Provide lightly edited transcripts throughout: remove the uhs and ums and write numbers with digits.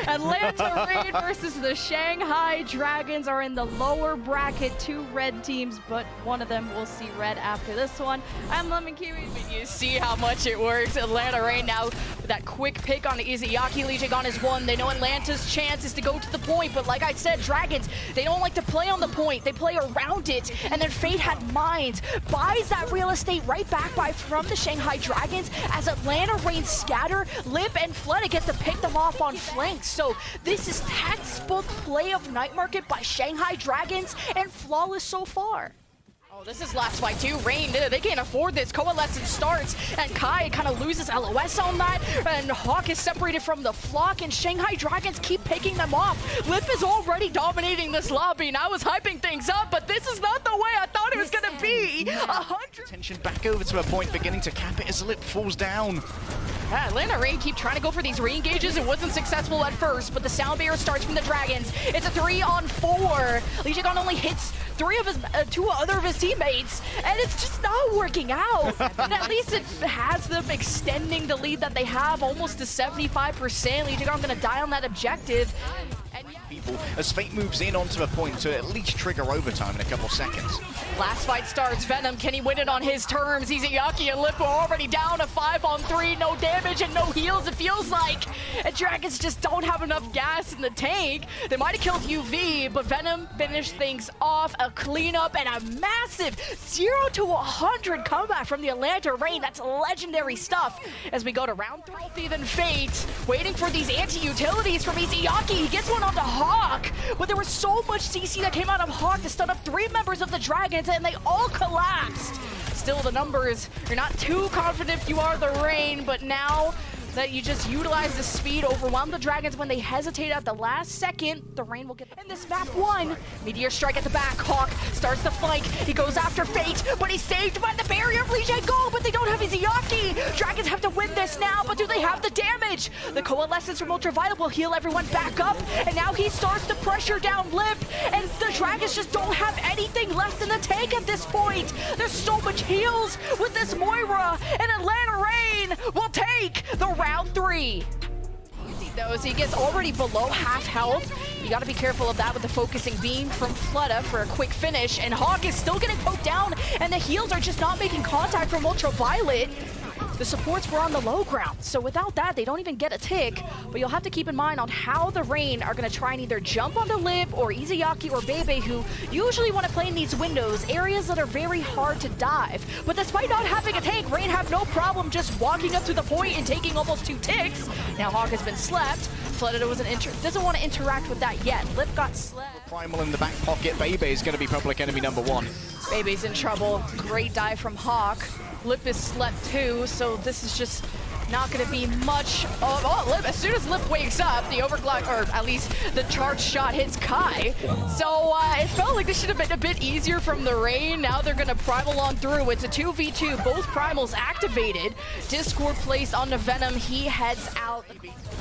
Atlanta Rain versus the Shanghai Dragons are in the lower bracket. Two red teams, but one of them will see red after this one. I'm Lemon Kiwi. You see how much it works. Atlanta Rain now with that quick pick on Izayaki. Lijigon is one. They know Atlanta's chance is to go to the point, but like I said, Dragons, they don't like to play on the point. They play around it, and then Fate had Mines, buys that real estate right back from the Shanghai Dragons as Atlanta Rain scatter, Lip and Flood get to pick them off on flanks. So this is textbook play of Night Market by Shanghai Dragons and flawless so far. Oh, this is last fight too. Rain, they can't afford this. Coalescence starts, and Kai kind of loses LOS on that, and Hawk is separated from the flock, and Shanghai Dragons keep picking them off. Lip is already dominating this lobby, and I was hyping things up, but this is not the way I thought it was going to be. 100. Tension back over to a point, beginning to cap it as Lip falls down. Yeah, Atlanta Rain keep trying to go for these re-engages. It wasn't successful at first, but the sound barrier starts from the Dragons. It's a 3-on-4. Lijigon only hits two other of his teammates, and it's just not working out. And at least it has them extending the lead that they have almost to 75%. Lijigon gonna die on that objective. And people as Fate moves in onto a point to at least trigger overtime in a couple seconds. Last fight starts. Venom, can he win it on his terms? Izayaki and Lip are already down a 5-on-3, no damage and no heals, it feels like. And Dragons just don't have enough gas in the tank. They might have killed UV, but Venom finished things off. A cleanup and a massive 0-100 comeback from the Atlanta Rain. That's legendary stuff as we go to round 3. Then Fate, waiting for these anti-utilities from Izayaki. He gets one onto Hawk, but there was so much CC that came out of Hawk to stun up 3 members of the Dragons, and they all collapsed. Still, the numbers, you're not too confident if you are the Rain, but now that you just utilize the speed, overwhelm the Dragons when they hesitate at the last second, the Rain will get in this map 1. Meteor strike at the back. Hawk starts the flank. He goes after Fate, but he's saved by the barrier of Lijigon Go, but they don't have Izayaki. Dragons have to win this now, but do they have the damage? The Coalescence from Ultraviolet will heal everyone back up, and now he starts to pressure down Lip, and the Dragons just don't have anything left in the tank at this point. There's so much heals with this Moira, and Atlanta Rain will take the round 3. Though, so he gets already below half health. You got to be careful of that with the focusing beam from Flutta for a quick finish. And Hawk is still getting poked down, and the heals are just not making contact from Ultraviolet. The supports were on the low ground, so without that, they don't even get a tick. But you'll have to keep in mind on how the Rain are going to try and either jump onto Lip or Izayaki or Bebe, who usually want to play in these windows, areas that are very hard to dive. But despite not having a tank, Rain have no problem just walking up to the point and taking almost 2 ticks. Now Hawk has been slept. Flooded doesn't want to interact with that yet. Lip got slept. Primal in the back pocket. Bebe is going to be public enemy number 1. Bebe's in trouble. Great dive from Hawk. Lip is slept too, so this is just not going to be much of Lip. As soon as Lip wakes up, the overclock, or at least the charge shot hits Kai. So it felt like this should have been a bit easier from the Rain. Now they're going to primal on through. It's a 2v2, both primals activated. Discord placed on the Venom. He heads out.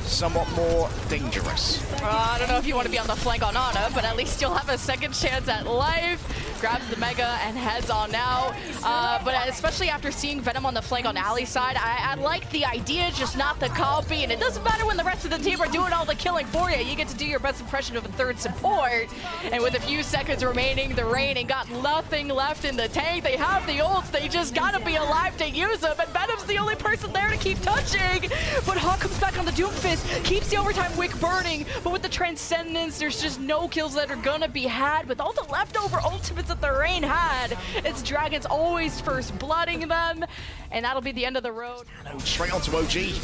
Somewhat more dangerous. I don't know if you want to be on the flank on Ana, but at least you'll have a second chance at life. Grabs the Mega and heads on now. But especially after seeing Venom on the flank on Ali's side, I like the idea, just not the copy. And it doesn't matter when the rest of the team are doing all the killing for you. You get to do your best impression of a third support. And with a few seconds remaining, the Rain ain't got nothing left in the tank. They have the ults. They just gotta be alive to use them. And Venom's the only person there to keep touching. But Hawk comes back on the Doomfist, keeps the overtime wick burning. But with the Transcendence, there's just no kills that are gonna be had. With all the leftover ultimates that the Rain had, it's Dragons always first blooding them, and that'll be the end of the road. Nano straight onto OG.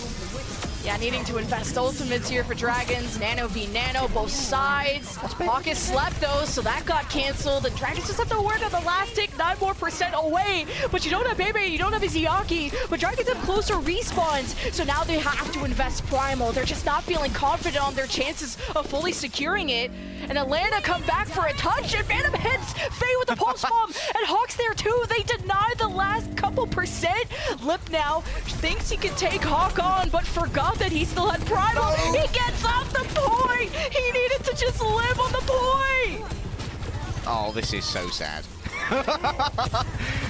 Yeah, needing to invest ultimates here for Dragons. Nano v Nano, both sides. Hawk is slept though, so that got canceled. The Dragons just have to work on the last tick, 9% more away. But you don't have Bebe, you don't have Izayaki, but Dragons have closer respawns, so now they have to invest Primal. They're just not feeling confident on their chances of fully securing it. And Atlanta come back for a touch, and Phantom hits Faye with the pulse bomb, and Hawk's there too. They deny the last couple percent. Lip now thinks he can take Hawk on, but forgot that he still had Primal. No. He gets off the point. He needed to just live on the point. Oh, this is so sad.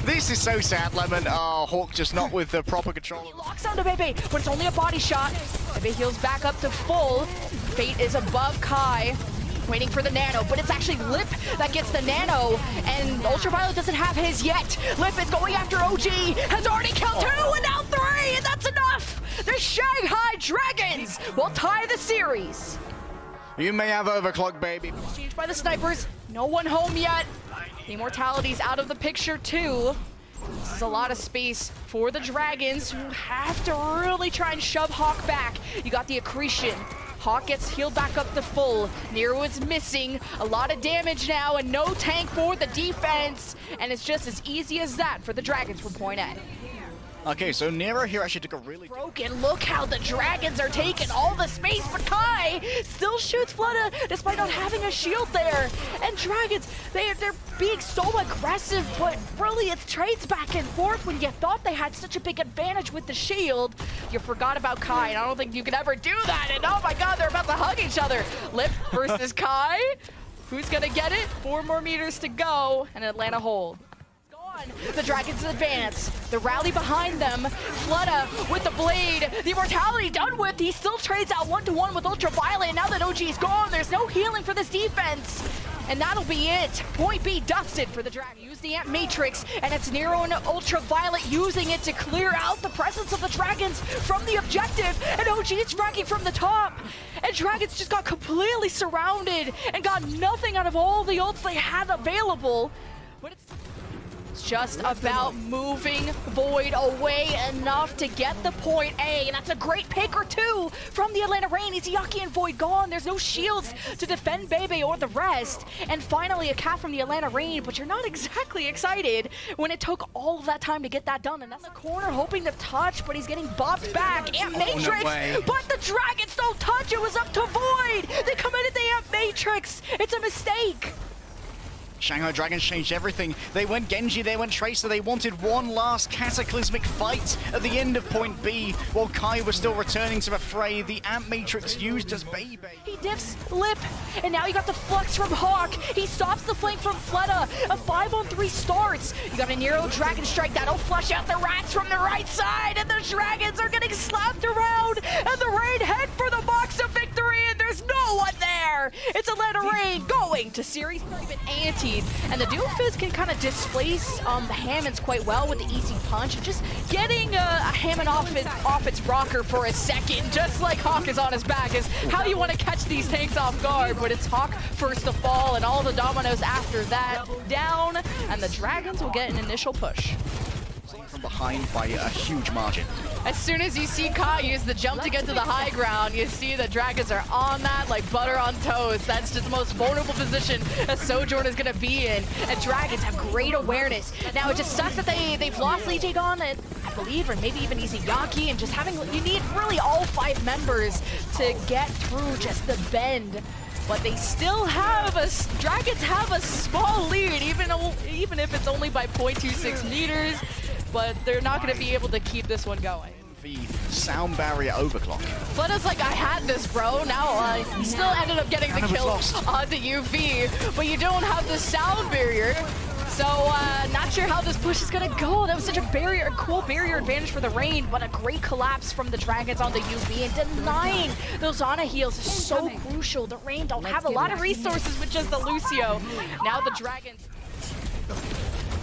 This is so sad, Lemon. Oh, Hawk just not with the proper control. He locks onto Bebe, but it's only a body shot. Bebe heals back up to full. Fate is above Kai, waiting for the nano, but it's actually Lip that gets the nano, and Ultraviolet doesn't have his yet. Lip is going after OG, has already killed 2, and now 3, and that's enough! The Shanghai Dragons will tie the series. You may have overclock, baby. Changed by the snipers, no one home yet. The Immortality's out of the picture too. This is a lot of space for the Dragons, who have to really try and shove Hawk back. You got the accretion. Hawk gets healed back up to full. Nero is missing. A lot of damage now and no tank for the defense. And it's just as easy as that for the Dragons from point A. Okay, so Nero here actually took a really... Broken. Look how the Dragons are taking all the space, but Kai still shoots Flutta despite not having a shield there. And Dragons, they're being so aggressive, but really it's trades back and forth when you thought they had such a big advantage with the shield. You forgot about Kai, and I don't think you could ever do that. And oh my god, they're about to hug each other. Lip versus Kai. Who's gonna get it? 4 more meters to go, and Atlanta hold. The Dragons advance. The rally behind them. Flutta with the blade. The Immortality done with. He still trades out 1-to-1 with Ultraviolet. And now that OG is gone, there's no healing for this defense. And that'll be it. Point B dusted for the Dragon. Use the Amp Matrix, and it's Nero and Ultraviolet using it to clear out the presence of the Dragons from the objective. And OG is fracking from the top. And Dragons just got completely surrounded and got nothing out of all the ults they had available. But it's just about moving Void away enough to get the point A, and that's a great pick or 2 from the Atlanta Reign. Izayaki and Void gone. There's no shields to defend Bebe or the rest. And finally a cap from the Atlanta Reign, but you're not exactly excited when it took all of that time to get that done. And that's the corner hoping to touch, but he's getting bopped back. Amp Matrix, but the Dragons don't touch. It was up to Void. They committed the Amp Matrix. It's a mistake. Shanghai Dragons changed everything. They went Genji, they went Tracer. They wanted one last cataclysmic fight at the end of point B, while Kai was still returning to the fray. The Amp Matrix used as Bebe. He diffs Lip, and now you got the Flux from Hawk. He stops the flank from Flutta. A 5-on-3 starts. You got a Nero Dragon Strike that'll flush out the rats from the right side, and the Dragons are getting slapped around, and the Rain head for the box of victory, and there's no one there. It's Atlanta Reign going to Series 3, but anti. And the Doomfist can kind of displace the Hammonds quite well with the easy punch, and just getting a Hammond off its rocker for a second, just like Hawk is on his back, is how you want to catch these tanks off guard. But it's Hawk first to fall, and all the dominoes after that down, and the Dragons will get an initial push. From behind by a huge margin. As soon as you see Kai use the jump to get to the high ground, you see the Dragons are on that like butter on toast. That's just the most vulnerable position a Sojourn is going to be in. And Dragons have great awareness. Now, it just sucks that they've lost Lee Jae-gon, and I believe, or maybe even Izayaki, and just you need really all 5 members to get through just the bend. But they still have Dragons have a small lead, even if it's only by 0.26 meters. But they're not going to be able to keep this one going. The sound barrier overclock. Flutta's like, I had this, bro. Now, he still ended up getting the kill on the UV, but you don't have the sound barrier. So, not sure how this push is going to go. That was such a cool barrier advantage for the Reign, but a great collapse from the Dragons on the UV, and denying those Ana heals is so crucial. The Reign don't have a lot of resources with just the Lucio. Now the Dragons,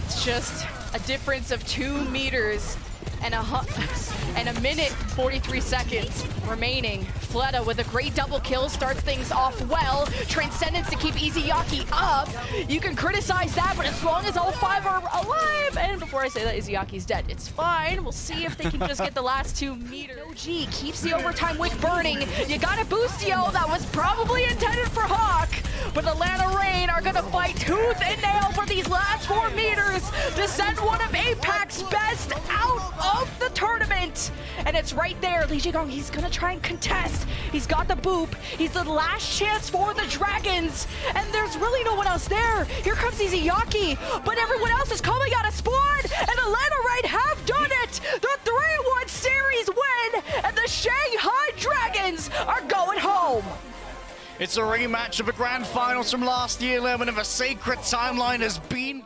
it's just a difference of 2 meters and a minute 43 seconds remaining. Flutta with a great double kill starts things off well. Transcendence to keep Izayaki up. You can criticize that, but as long as all 5 are alive, and before I say that Izayaki's dead, it's fine. We'll see if they can just get the last 2 meters. OG keeps the overtime wick burning. You got a Boostio that was probably intended for Hawk, but Atlanta Reign are gonna fight tooth and nail for these last 4 meters to send one of APAC's best out of the tournament. And it's right there. Lee Jae-gon, he's gonna try and contest. He's got the boop. He's the last chance for the Dragons. And there's really no one else there. Here comes Izayaki, but everyone else is coming out of spawn, and Atlanta Reign have done it. The 3-1 series win, and the Shanghai Dragons are going home. It's a rematch of the grand finals from last year, Lemon, of a sacred timeline has been